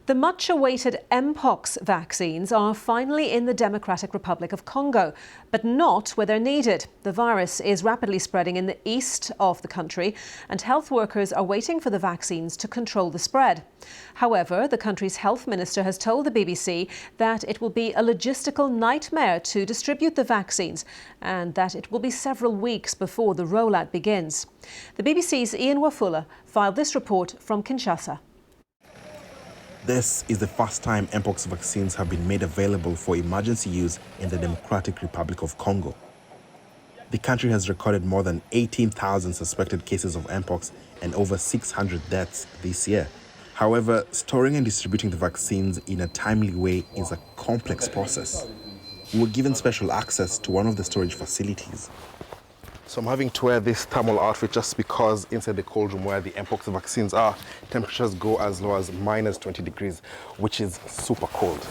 The much-awaited Mpox vaccines are finally in the Democratic Republic of Congo, but not where they're needed. The virus is rapidly spreading in the east of the country, and health workers are waiting for the vaccines to control the spread. However, the country's health minister has told the BBC that it will be a logistical nightmare to distribute the vaccines and that it will be several weeks before the rollout begins. The BBC's Wafula filed this report from Kinshasa. This is the first time Mpox vaccines have been made available for emergency use in the Democratic Republic of Congo. The country has recorded more than 18,000 suspected cases of Mpox and over 600 deaths this year. However, storing and distributing the vaccines in a timely way is a complex process. We were given special access to one of the storage facilities. So I'm having to wear this thermal outfit just because inside the cold room where the Mpox vaccines are, temperatures go as low as minus 20 degrees, which is super cold.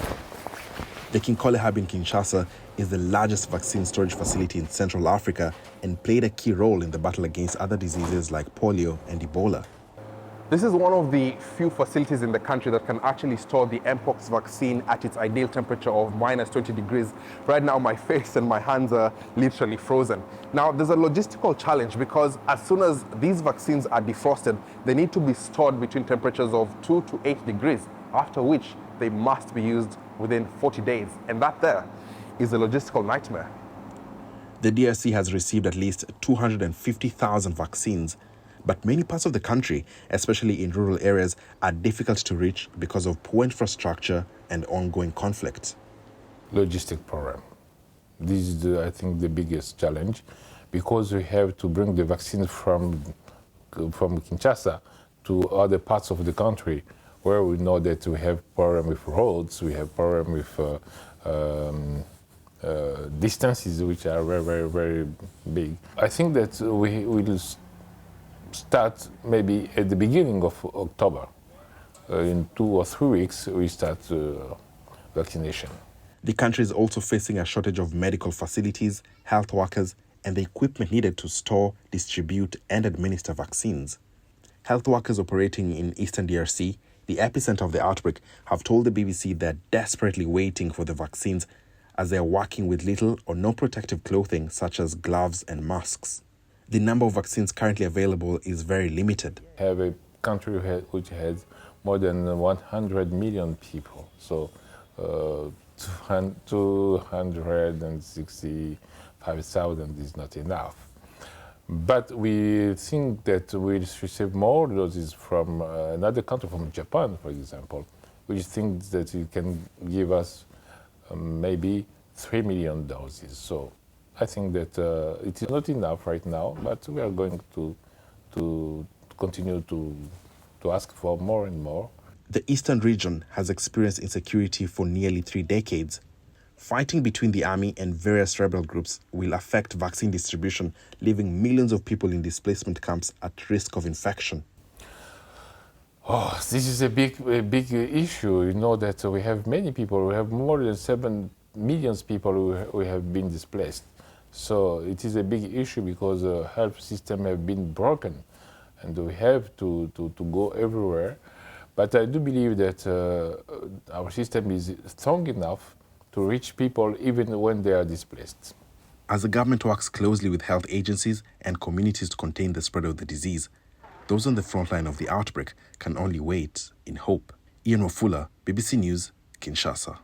The Kinkole Hub in Kinshasa is the largest vaccine storage facility in Central Africa and played a key role in the battle against other diseases like polio and Ebola. This is one of the few facilities in the country that can actually store the Mpox vaccine at its ideal temperature of minus 20 degrees. Right now, my face and my hands are literally frozen. Now, there's a logistical challenge because as soon as these vaccines are defrosted, they need to be stored between temperatures of 2 to 8 degrees, after which they must be used within 40 days. And that there is a logistical nightmare. The DRC has received at least 250,000 vaccines. But many parts of the country, especially in rural areas, are difficult to reach because of poor infrastructure and ongoing conflict. Logistic problem. This is, I think, the biggest challenge because we have to bring the vaccines from Kinshasa to other parts of the country where we know that we have problem with roads, we have problem with distances which are very, very, very big. I think that we will start maybe at the beginning of October. In 2 or 3 weeks, we start vaccination. The country is also facing a shortage of medical facilities, health workers, and the equipment needed to store, distribute, and administer vaccines. Health workers operating in Eastern DRC, the epicenter of the outbreak, have told the BBC they're desperately waiting for the vaccines as they're working with little or no protective clothing such as gloves and masks. The number of vaccines currently available is very limited. We have a country which has more than 100 million people, so 265,000 is not enough. But we think that we receive more doses from another country, from Japan, for example, which thinks that it can give us maybe 3 million doses. So I think that it is not enough right now, but we are going to continue to ask for more and more. The eastern region has experienced insecurity for nearly 3 decades. Fighting between the army and various rebel groups will affect vaccine distribution, leaving millions of people in displacement camps at risk of infection. Oh, this is a big issue. You know that we have many people. We have more than 7 million people who have been displaced. So it is a big issue because the health system have been broken and we have to go everywhere. But I do believe that our system is strong enough to reach people even when they are displaced. As the government works closely with health agencies and communities to contain the spread of the disease, those on the front line of the outbreak can only wait in hope. Wafula, BBC News, Kinshasa.